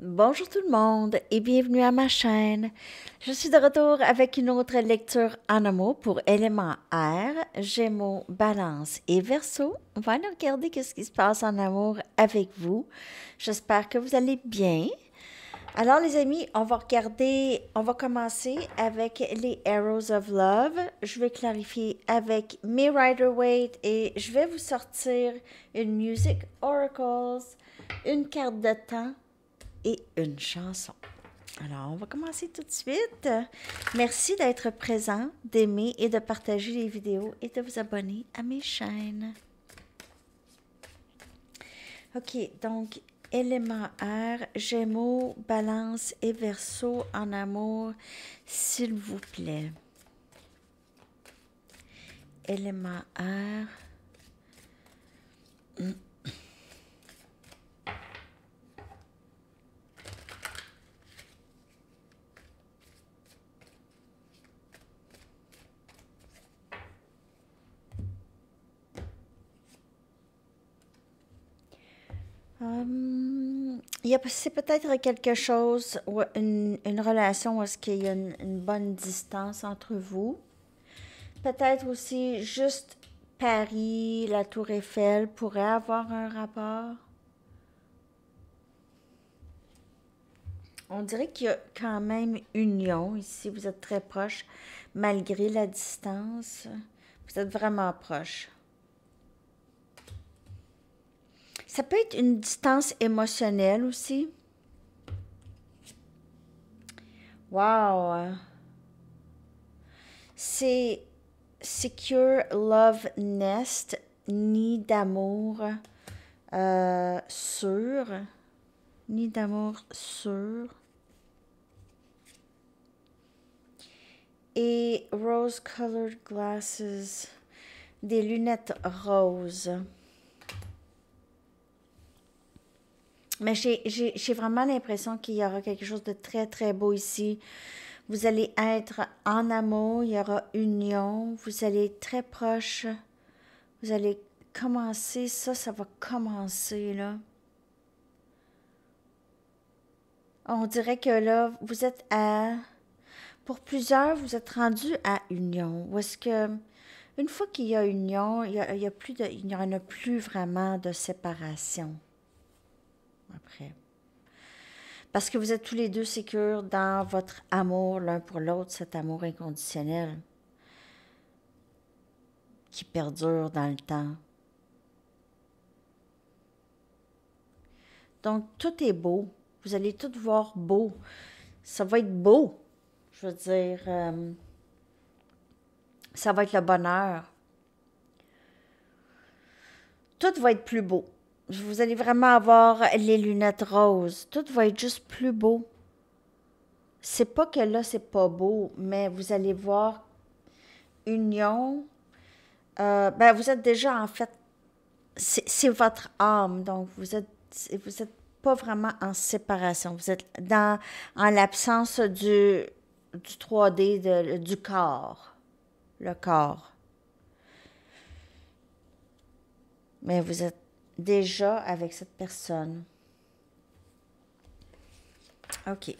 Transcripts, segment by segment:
Bonjour tout le monde et bienvenue à ma chaîne. Je suis de retour avec une autre lecture en amour pour éléments air, Gémeaux, Balance et Verseau. On va aller regarder ce qui se passe en amour avec vous. J'espère que vous allez bien. Alors les amis, on va commencer avec les Arrows of Love. Je vais clarifier avec mes Rider-Waite et je vais vous sortir une Music Oracles, une carte de temps et une chanson. Alors, on va commencer tout de suite. Merci d'être présent, d'aimer et de partager les vidéos et de vous abonner à mes chaînes. OK, donc, élément air, Gémeaux, Balance et Verseau en amour, s'il vous plaît. Élément air. C'est peut-être quelque chose, une relation où est-ce qu'il y a une bonne distance entre vous. Peut-être aussi juste Paris, la Tour Eiffel pourrait avoir un rapport. On dirait qu'il y a quand même union ici. Vous êtes très proches malgré la distance. Vous êtes vraiment proches. Ça peut être une distance émotionnelle aussi. Wow! C'est Secure Love Nest, nid d'amour sûr. Nid d'amour sûr. Et Rose Colored Glasses, des lunettes roses. Mais j'ai vraiment l'impression qu'il y aura quelque chose de très, très beau ici. Vous allez être en amour, il y aura union, vous allez être très proche. Vous allez commencer, ça va commencer, là. On dirait que là, vous êtes à... Pour plusieurs, vous êtes rendus à union. Ou est-ce que, une fois qu'il y a union, il n'y en a plus vraiment de séparation après. Parce que vous êtes tous les deux sécures dans votre amour l'un pour l'autre, cet amour inconditionnel qui perdure dans le temps. Donc, tout est beau. Vous allez tout voir beau. Ça va être beau. Je veux dire, ça va être le bonheur. Tout va être plus beau. Vous allez vraiment avoir les lunettes roses. Tout va être juste plus beau. C'est pas que là, c'est pas beau, mais vous allez voir union. Vous êtes déjà, en fait, c'est votre âme. Donc, vous êtes pas vraiment en séparation. Vous êtes en l'absence du 3D, du corps. Le corps. Mais vous êtes déjà avec cette personne. OK.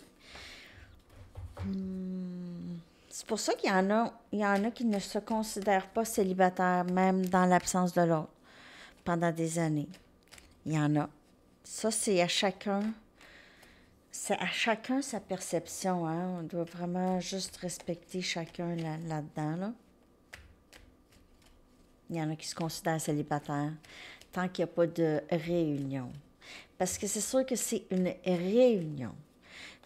C'est pour ça qu'il y en a qui ne se considèrent pas célibataires, même dans l'absence de l'autre, pendant des années. Il y en a. Ça, c'est à chacun sa perception. Hein? On doit vraiment juste respecter chacun là-dedans. Là. Il y en a qui se considèrent célibataires tant qu'il n'y a pas de réunion. Parce que c'est sûr que c'est une réunion.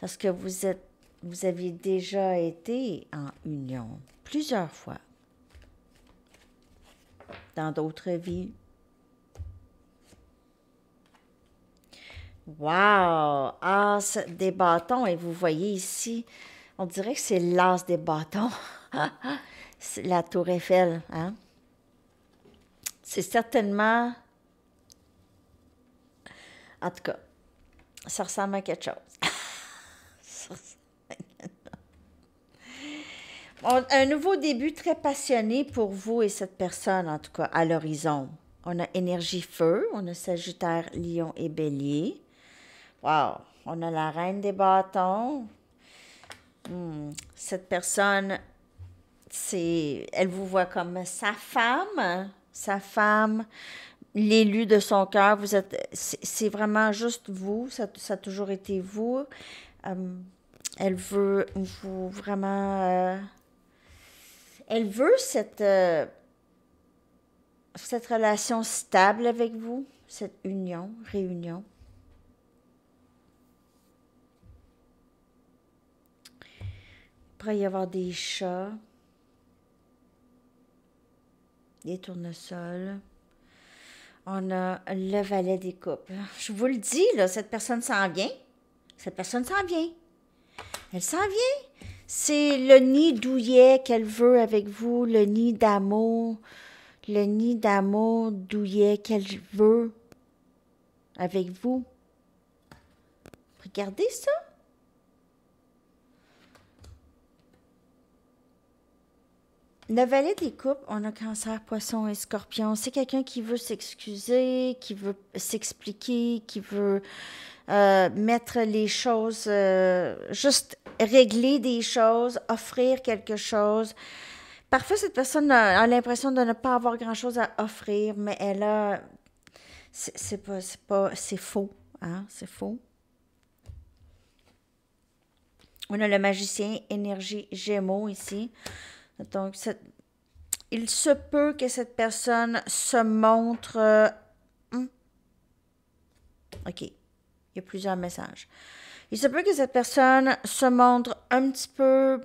Parce que vous aviez déjà été en union plusieurs fois dans d'autres vies. Wow! As des bâtons. Et vous voyez ici, on dirait que c'est l'as des bâtons. C'est la Tour Eiffel, hein? C'est certainement... En tout cas, ça ressemble à quelque chose. Un nouveau début très passionné pour vous et cette personne, en tout cas, à l'horizon. On a énergie feu, on a Sagittaire, Lion et Bélier. Wow! On a la reine des bâtons. Cette personne, elle vous voit comme sa femme, l'élu de son cœur. C'est vraiment juste vous, ça a toujours été vous. Elle veut vous vraiment, elle veut cette relation stable avec vous, cette réunion. Il pourrait y avoir des chats, des tournesols. On a le valet des coupes. Je vous le dis, là, cette personne s'en vient. Cette personne s'en vient. Elle s'en vient. C'est le nid douillet qu'elle veut avec vous, le nid d'amour douillet qu'elle veut avec vous. Regardez ça. Le valet des coupes, on a cancer, poisson et scorpion. C'est quelqu'un qui veut s'excuser, qui veut s'expliquer, qui veut mettre les choses, juste régler des choses, offrir quelque chose. Parfois, cette personne a l'impression de ne pas avoir grand-chose à offrir, mais elle a... C'est faux, hein? C'est faux. On a le magicien énergie Gémeaux ici. Donc, il se peut que cette personne se montre... OK. Il y a plusieurs messages. Il se peut que cette personne se montre un petit peu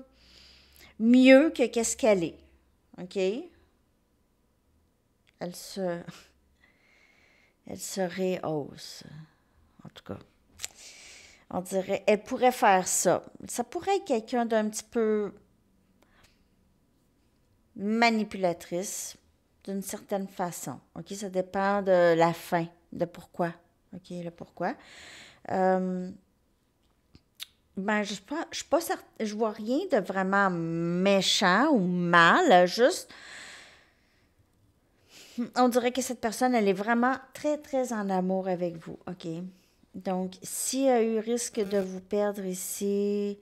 mieux que qu'est-ce qu'elle est. OK? Elle se rehausse. En tout cas, on dirait... Elle pourrait faire ça. Ça pourrait être quelqu'un d'un petit peu manipulatrice d'une certaine façon. OK? Ça dépend de la fin, de pourquoi. OK? Le pourquoi. Je suis pas certaine, je vois rien de vraiment méchant ou mal, juste, on dirait que cette personne, elle est vraiment très, très en amour avec vous, OK? Donc, s'il y a eu risque de vous perdre ici,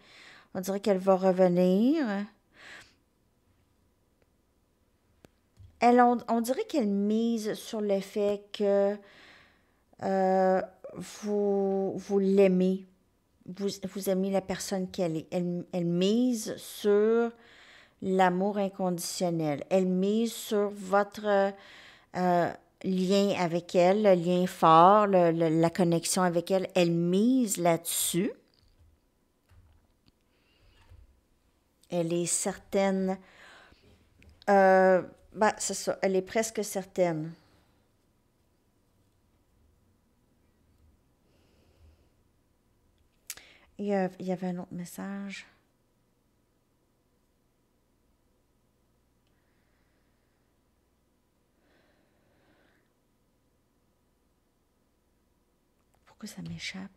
on dirait qu'elle va revenir. On dirait qu'elle mise sur le fait que vous l'aimez. Vous aimez la personne qu'elle est. Elle mise sur l'amour inconditionnel. Elle mise sur votre lien avec elle, le lien fort, la connexion avec elle. Elle mise là-dessus. Elle est certaine. C'est ça. Elle est presque certaine. Il y avait un autre message. Pourquoi ça m'échappe?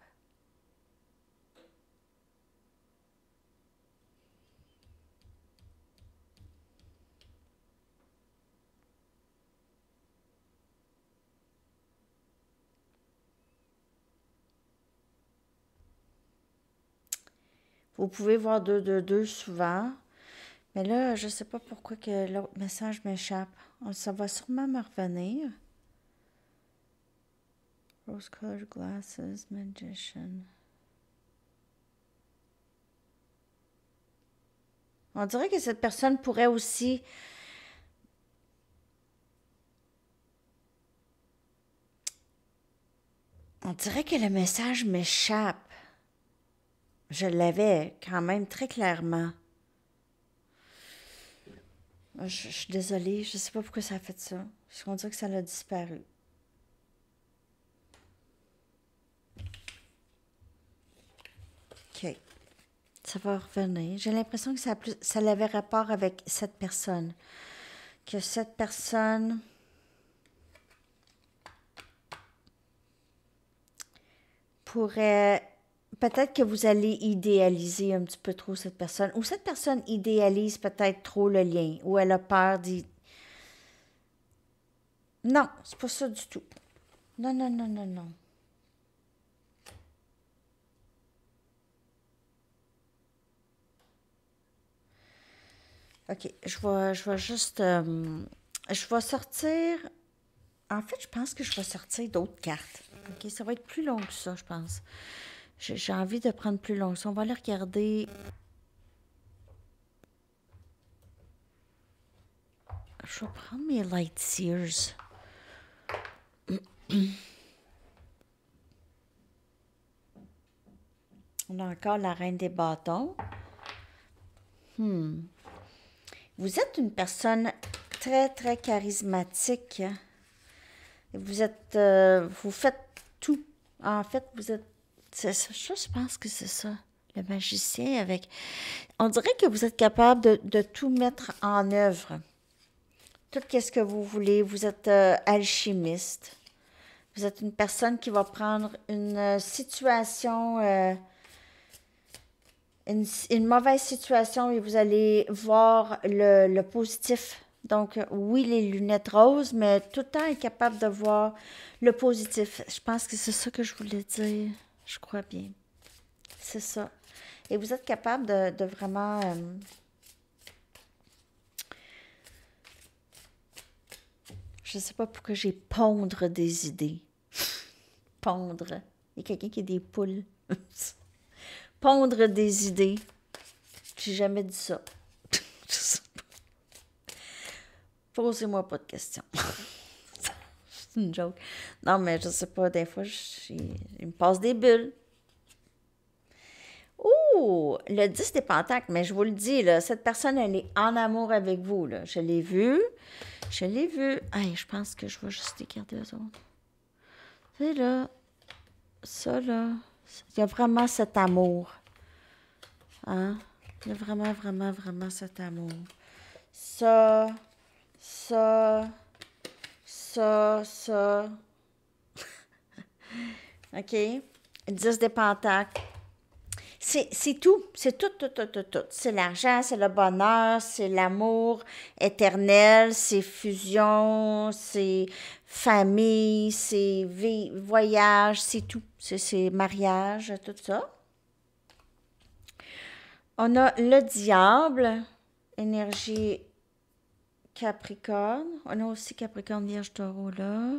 Vous pouvez voir 2 souvent. Mais là, je ne sais pas pourquoi que l'autre message m'échappe. Ça va sûrement me revenir. Rose-colored glasses, magician. On dirait que cette personne pourrait aussi... On dirait que le message m'échappe. Je l'avais quand même très clairement. Je suis désolée, je ne sais pas pourquoi ça a fait ça. On dirait que ça a disparu. OK. Ça va revenir. J'ai l'impression que ça avait rapport avec cette personne. Que cette personne pourrait... Peut-être que vous allez idéaliser un petit peu trop cette personne. Ou cette personne idéalise peut-être trop le lien. Ou elle a peur d'y... Non, c'est pas ça du tout. Non, non, non, non, non. OK, je vais juste... je vais sortir... En fait, je pense que je vais sortir d'autres cartes. OK, ça va être plus long que ça, je pense. J'ai envie de prendre plus long que ça. On va aller regarder... Je vais prendre mes Light Seers. On a encore la Reine des bâtons. Vous êtes une personne très, très charismatique. Vous êtes... vous faites tout. En fait, vous êtes... C'est ça, je pense que c'est ça. Le magicien avec... On dirait que vous êtes capable de tout mettre en œuvre. Tout ce que vous voulez. Vous êtes alchimiste. Vous êtes une personne qui va prendre une situation... une mauvaise situation et vous allez voir le positif. Donc, oui, les lunettes roses, mais tout le temps être capable de voir le positif. Je pense que c'est ça que je voulais dire. Je crois bien. C'est ça. Et vous êtes capable de vraiment... je ne sais pas pourquoi j'ai pondre des idées. Pondre. Il y a quelqu'un qui a des poules. Pondre des idées. J'ai jamais dit ça. Je sais pas. Posez-moi pas de questions. C'est une joke. Non, mais je sais pas, des fois, il me passe des bulles. Ouh, le 10 des pentacles, mais je vous le dis, là, cette personne, elle est en amour avec vous. Là. Je l'ai vu. Je l'ai vu. Hey, je pense que je vais juste écarter eux autres. C'est là. Ça, là. Il y a vraiment cet amour. Hein? Il y a vraiment, vraiment, vraiment cet amour. Ça, ça, ça. OK? 10 des pentacles. C'est tout. C'est tout, tout, tout, tout, tout. C'est l'argent, c'est le bonheur, c'est l'amour éternel, c'est fusion, c'est famille, c'est voyage, c'est tout. C'est mariage, tout ça. On a le diable, énergie Capricorne. On a aussi Capricorne, Vierge, Taureau là.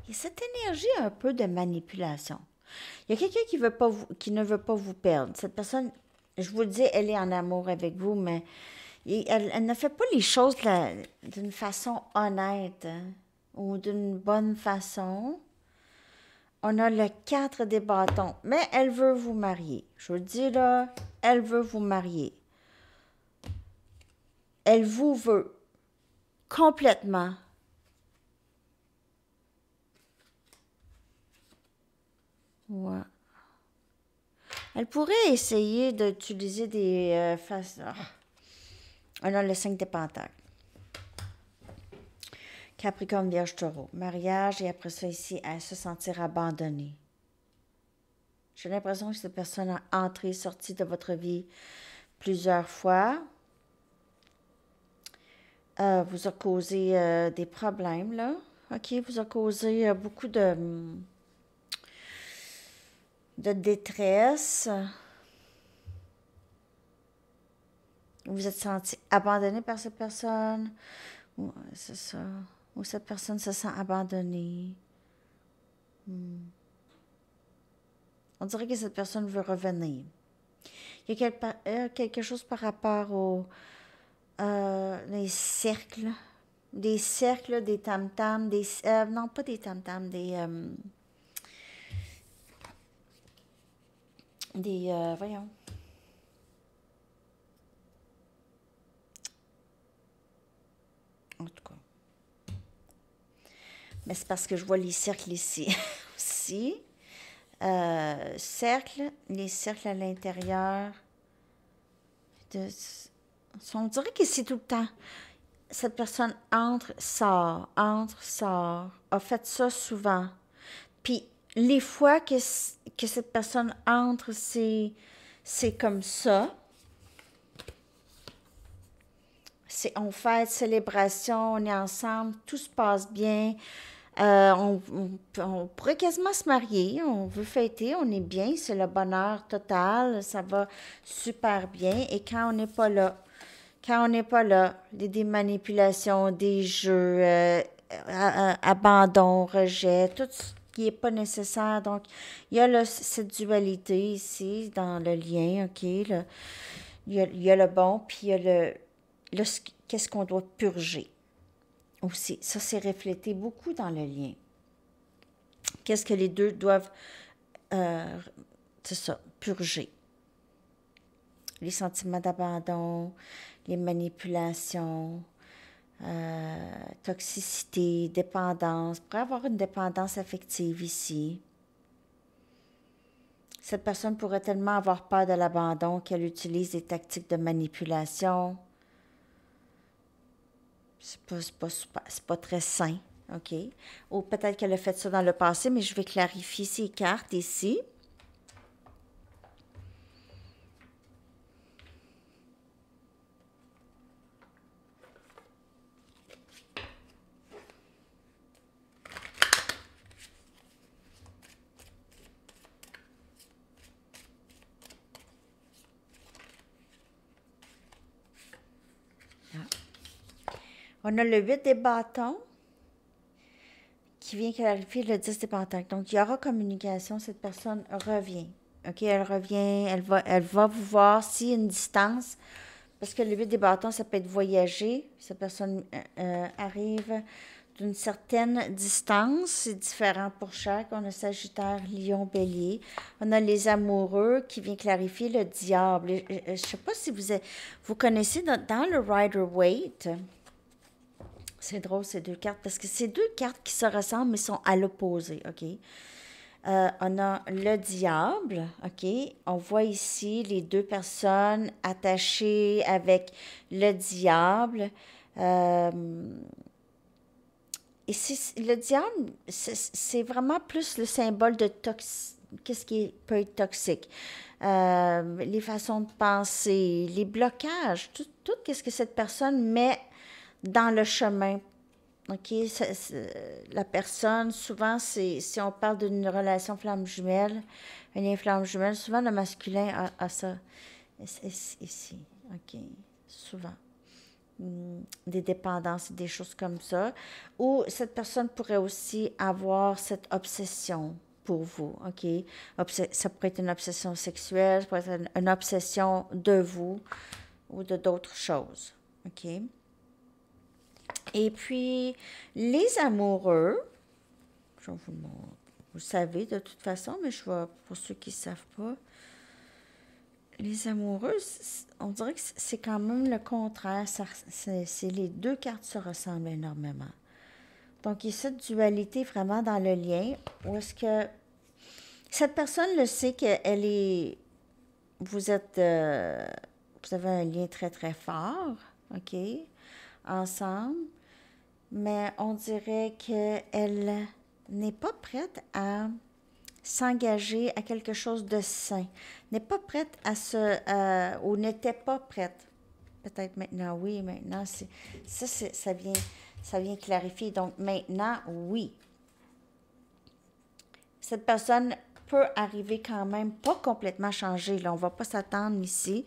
Il y a cette énergie un peu de manipulation. Il y a quelqu'un qui ne veut pas vous perdre. Cette personne, je vous le dis, elle est en amour avec vous, mais elle ne fait pas les choses d'une façon honnête ou d'une bonne façon. On a le 4 des bâtons, mais elle veut vous marier. Je vous le dis là, elle veut vous marier. Elle vous veut complètement. Ouais. Elle pourrait essayer d'utiliser des faces. On a le 5 des pentacles. Capricorne, Vierge, Taureau. Mariage et après ça ici, elle se sentir abandonnée. J'ai l'impression que cette personne a entré et sorti de votre vie plusieurs fois. Vous a causé des problèmes, là. OK, vous a causé beaucoup de détresse. Vous vous êtes senti abandonné par cette personne. Ouais, c'est ça. Ou cette personne se sent abandonnée. On dirait que cette personne veut revenir. Il y a quelque chose par rapport aux les cercles. Des cercles, des tam-tams, non, pas des tam-tams, voyons. En tout cas. Mais c'est parce que je vois les cercles ici aussi. Les cercles à l'intérieur. On dirait que c'est tout le temps. Cette personne entre, sort, a fait ça souvent. Puis les fois que cette personne entre, c'est comme ça. on fête, célébration, on est ensemble, tout se passe bien. On pourrait quasiment se marier, on veut fêter, on est bien, c'est le bonheur total, ça va super bien. Et quand on n'est pas là, des manipulations, des jeux, abandon, rejet, tout ce qui n'est pas nécessaire. Donc, il y a cette dualité ici dans le lien, OK? Il y a le bon, puis il y a qu'est-ce qu'on doit purger aussi. Ça, c'est reflété beaucoup dans le lien. Qu'est-ce que les deux doivent, c'est ça, purger. Les sentiments d'abandon, les manipulations, toxicité, dépendance. Il pourrait avoir une dépendance affective ici. Cette personne pourrait tellement avoir peur de l'abandon qu'elle utilise des tactiques de manipulation. C'est pas très sain, OK? Ou peut-être qu'elle a fait ça dans le passé, mais je vais clarifier ces cartes ici. On a le 8 des bâtons qui vient clarifier le 10 des bâtons. Donc, il y aura communication. Cette personne revient. OK? Elle revient. Elle va vous voir s'il y a une distance. Parce que le 8 des bâtons, ça peut être voyager. Cette personne arrive d'une certaine distance. C'est différent pour chaque. On a Sagittaire, Lion, Bélier. On a les amoureux qui vient clarifier le diable. Je ne sais pas si vous connaissez dans le Rider-Waite. C'est drôle, ces deux cartes, parce que c'est deux cartes qui se ressemblent, mais sont à l'opposé, OK? On a le diable, OK? On voit ici les deux personnes attachées avec le diable. Et le diable, c'est vraiment plus le symbole de qu'est-ce qui peut être toxique. Les façons de penser, les blocages, tout ce que cette personne met dans le chemin. OK? La personne, souvent, si on parle d'une relation flamme jumelle, un lien flamme jumelle, souvent le masculin a ça ici. OK? Souvent. Des dépendances, des choses comme ça. Ou cette personne pourrait aussi avoir cette obsession pour vous. OK? Ça pourrait être une obsession sexuelle, ça pourrait être une obsession de vous ou de d'autres choses. OK? Et puis, les amoureux, je vais vous le montrer. Vous savez de toute façon, mais je vais, pour ceux qui ne savent pas, les amoureux, on dirait que c'est quand même le contraire. Les deux cartes se ressemblent énormément. Donc, il y a cette dualité vraiment dans le lien, où est-ce que cette personne le sait qu'elle est... Vous avez un lien très, très fort, OK, ensemble. Mais on dirait qu'elle n'est pas prête à s'engager à quelque chose de sain, n'est pas prête ou n'était pas prête. Peut-être maintenant, oui, maintenant, ça vient clarifier. Donc, maintenant, oui. Cette personne peut arriver quand même pas complètement changée. Là, on ne va pas s'attendre ici.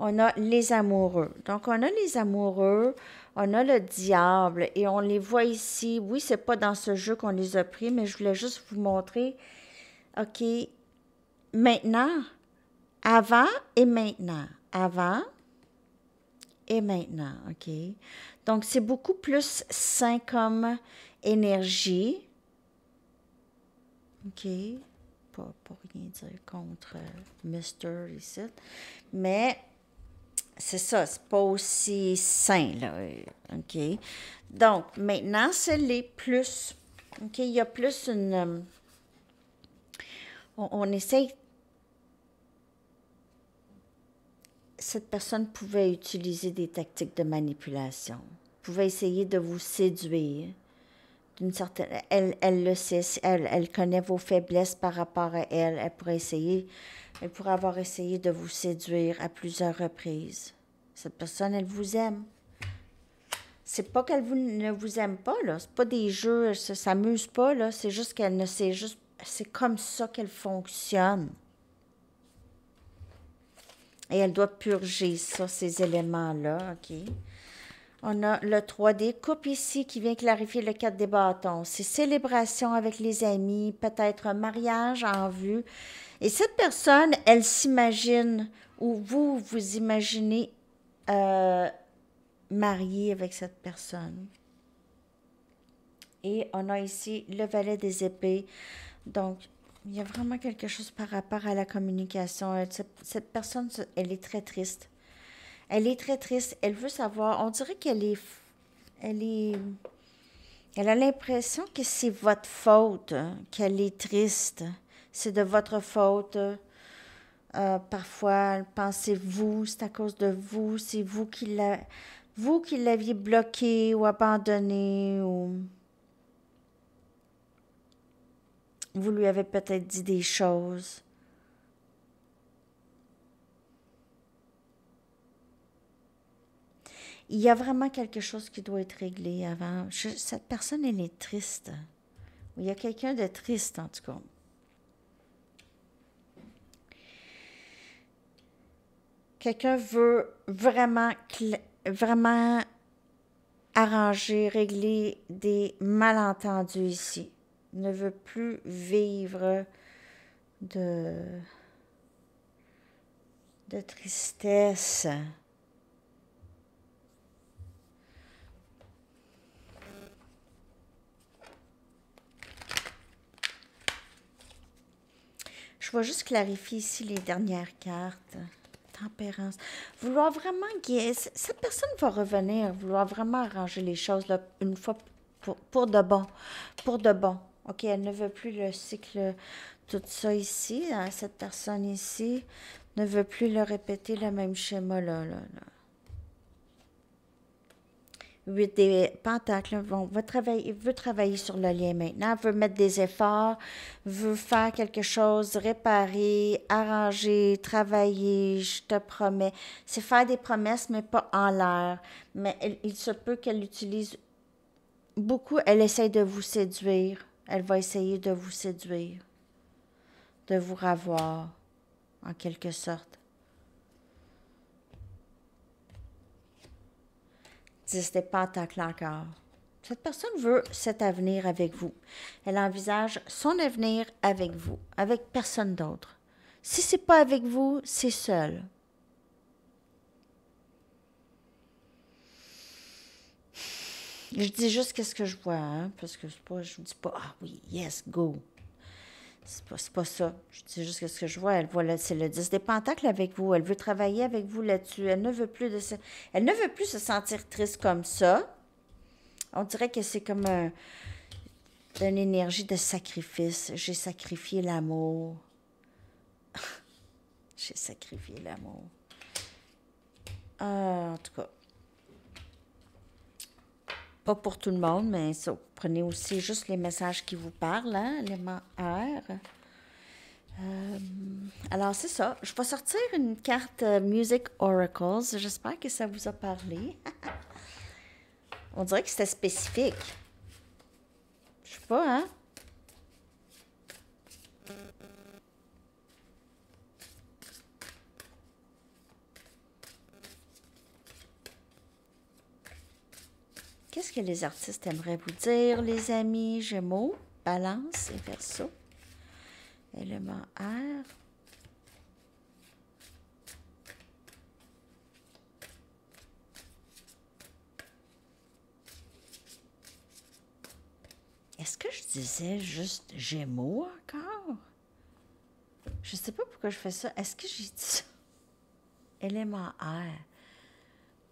On a les amoureux. Donc, on a les amoureux, on a le diable et on les voit ici. Oui, c'est pas dans ce jeu qu'on les a pris, mais je voulais juste vous montrer, OK, maintenant, avant et maintenant. Avant et maintenant, OK? Donc, c'est beaucoup plus sain comme énergie. OK? Pas pour rien dire contre Mister ici. Mais c'est ça, c'est pas aussi sain, là. OK? Donc, maintenant, c'est les plus. OK? Il y a plus une. On essaie. Cette personne pouvait utiliser des tactiques de manipulation, pouvait essayer de vous séduire. D'une certaine, elle le sait, elle connaît vos faiblesses par rapport à elle. Elle pourrait avoir essayé de vous séduire à plusieurs reprises. Cette personne, elle vous aime. c'est pas qu'elle ne vous aime pas, là. C'est pas des jeux, elle ne s'amuse pas, là. C'est juste qu'elle ne sait juste... C'est comme ça qu'elle fonctionne. Et elle doit purger ça, ces éléments-là, OK? On a le 3D coupe ici qui vient clarifier le 4 des bâtons. C'est célébration avec les amis, peut-être un mariage en vue. Et cette personne, elle s'imagine, ou vous, vous imaginez marié avec cette personne. Et on a ici le valet des épées. Donc, il y a vraiment quelque chose par rapport à la communication. Cette personne, elle est très triste. Elle est très triste. Elle veut savoir. On dirait elle est, elle a l'impression que c'est votre faute, hein, qu'elle est triste. C'est de votre faute. Parfois, pensez-vous, c'est à cause de vous, c'est vous qui l'aviez bloqué ou abandonné, ou vous lui avez peut-être dit des choses. Il y a vraiment quelque chose qui doit être réglé avant. Cette personne, elle est triste. Il y a quelqu'un de triste, en tout cas. Quelqu'un veut vraiment arranger, régler des malentendus ici. Ne veut plus vivre de tristesse. Je vais juste clarifier ici les dernières cartes. Tempérance. Vouloir vraiment guérir. Cette personne va revenir, vouloir vraiment arranger les choses là, une fois pour de bon. Pour de bon. OK, elle ne veut plus le cycle, tout ça ici. Hein, cette personne ici ne veut plus le répéter, le même schéma là. 8 des pentacles, veut travailler sur le lien maintenant, veut mettre des efforts, veut faire quelque chose, réparer, arranger, travailler, je te promets. C'est faire des promesses, mais pas en l'air. Mais il se peut qu'elle utilise beaucoup, elle essaie de vous séduire. Elle va essayer de vous séduire, de vous ravoir, en quelque sorte. 10 des pentacles encore. Cette personne veut cet avenir avec vous. Elle envisage son avenir avec vous, avec personne d'autre. Si c'est pas avec vous, c'est seul. Je dis juste qu'est-ce que je vois, hein, parce que je vous dis pas, ah oui, yes, go. C'est pas ça. Je dis juste ce que je vois. Elle voit, c'est le 10 des pentacles avec vous. Elle veut travailler avec vous là-dessus. Elle ne veut plus se sentir triste comme ça. On dirait que c'est comme une énergie de sacrifice. J'ai sacrifié l'amour. J'ai sacrifié l'amour. En tout cas, pas pour tout le monde, mais ça, prenez aussi juste les messages qui vous parlent, hein, l'élément air. Alors, c'est ça. Je vais sortir une carte Music Oracles. J'espère que ça vous a parlé. On dirait que c'était spécifique. Je sais pas, hein? Qu'est-ce que les artistes aimeraient vous dire, les amis? Gémeaux, Balance et Verseau. Élément air. Est-ce que je disais juste Gémeaux encore? Je sais pas pourquoi je fais ça. Est-ce que j'ai dit ça? Élément air.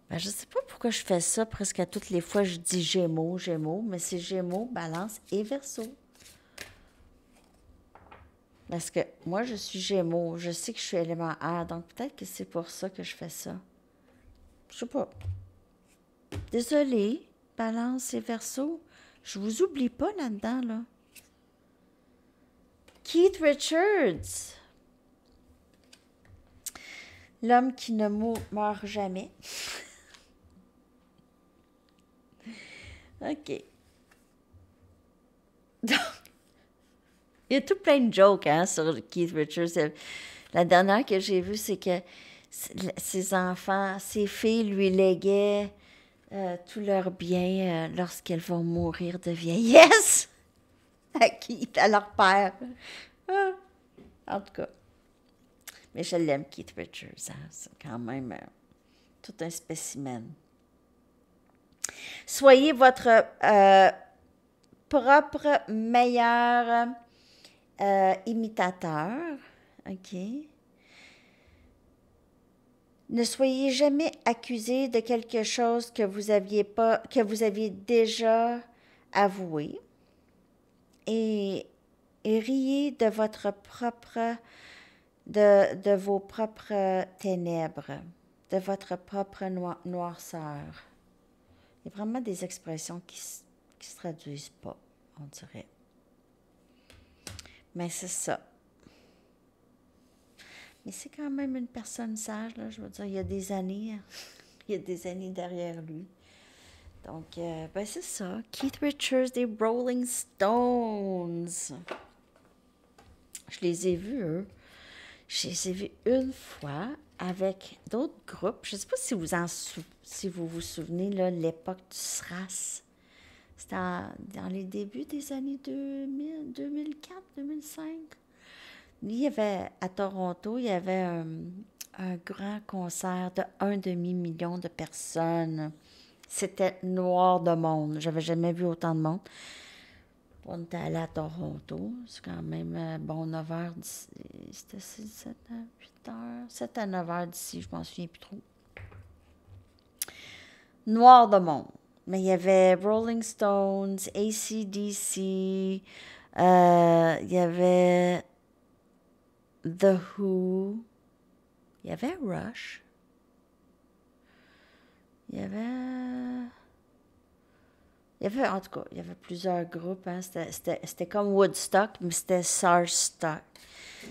Ben, je sais pas pourquoi je fais ça. Presque à toutes les fois, je dis Gémeaux, mais c'est Gémeaux, Balance et Verseau. Parce que moi, je suis Gémeaux. Je sais que je suis élément air. Donc, peut-être que c'est pour ça que je fais ça. Je sais pas. Désolée, Balance et Verseau. Je vous oublie pas là-dedans, là. Keith Richards. L'homme qui ne meurt jamais. OK. Donc, il y a tout plein de jokes hein, sur Keith Richards. La dernière que j'ai vue, c'est que ses enfants, ses filles lui léguaient tous leurs biens lorsqu'elles vont mourir de vieillesse à Keith, à leur père. Ah, en tout cas. Mais je l'aime, Keith Richards. Hein? C'est quand même tout un spécimen. Soyez votre propre meilleur imitateur. OK. Ne soyez jamais accusé de quelque chose que vous aviez déjà avoué. Et riez de votre propre, de vos propres ténèbres, de votre propre noirceur. Il y a vraiment des expressions qui se traduisent pas, on dirait. Mais c'est ça. Mais c'est quand même une personne sage, là, je veux dire, il y a des années, il y a des années derrière lui. Donc, ben c'est ça. Keith Richards des Rolling Stones. Je les ai vus, eux. Je les ai vus une fois avec d'autres groupes. Je ne sais pas si vous vous souvenez, là, l'époque du SRAS. C'était dans les débuts des années 2000, 2004, 2005. Il y avait, à Toronto, il y avait un grand concert de 1,5 million de personnes. C'était noir de monde. J'avais jamais vu autant de monde. On était allé à Toronto. C'est quand même bon 9 heures d'ici. C'était 7 à 8 heures. 7 à 9 heures d'ici, je m'en souviens plus trop. Noir de monde. Mais il y avait Rolling Stones, AC/DC, il y avait The Who, il y avait Rush, il y avait, en tout cas, il y avait plusieurs groupes. Hein. C'était comme Woodstock, mais c'était Sarstock.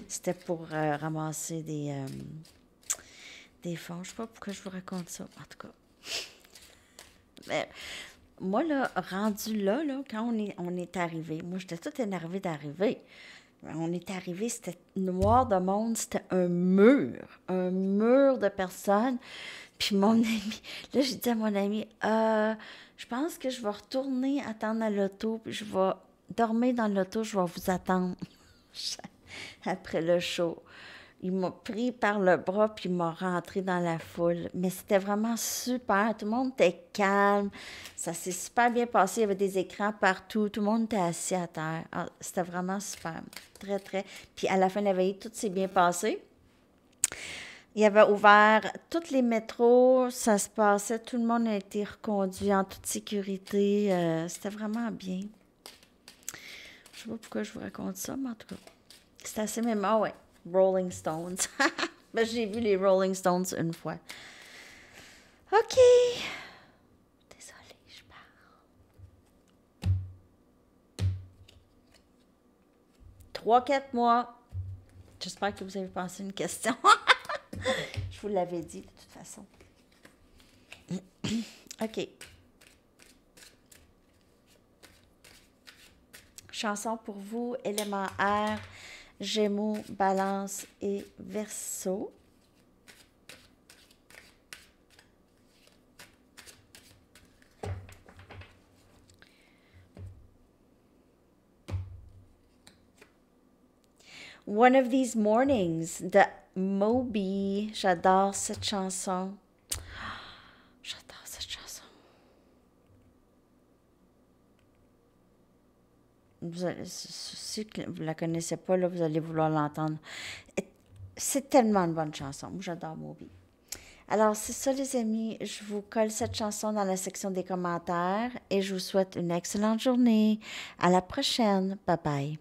C'était pour ramasser des fonds. Je ne sais pas pourquoi je vous raconte ça, en tout cas. Mais moi, là, rendu là, quand on est arrivé, moi, j'étais toute énervée d'arriver. On est arrivé, c'était noir de monde, c'était un mur de personnes. Puis mon ami, là, j'ai dit à mon ami, je pense que je vais retourner attendre à l'auto, puis je vais dormir dans l'auto, je vais vous attendre après le show. Il m'a pris par le bras, puis il m'a rentré dans la foule. Mais c'était vraiment super. Tout le monde était calme. Ça s'est super bien passé. Il y avait des écrans partout. Tout le monde était assis à terre. Ah, c'était vraiment super. Très, très. Puis à la fin de la veillée, tout s'est bien passé. Il avait ouvert tous les métros. Ça se passait. Tout le monde a été reconduit en toute sécurité. C'était vraiment bien. Je ne sais pas pourquoi je vous raconte ça, mais en tout cas, c'était assez même. Ah ouais. Rolling Stones. Ben, j'ai vu les Rolling Stones une fois. OK. Désolée, je parle. 3-4 mois. J'espère que vous avez pensé une question. Je vous l'avais dit de toute façon. OK. Chanson pour vous, élément R. Gémeaux, Balance et Verseau. One of These Mornings de Moby. J'adore cette chanson. J'adore cette chanson. Si vous ne la connaissez pas, là, vous allez vouloir l'entendre. C'est tellement une bonne chanson. Moi, j'adore Moby. Alors, c'est ça, les amis. Je vous colle cette chanson dans la section des commentaires et je vous souhaite une excellente journée. À la prochaine. Bye bye.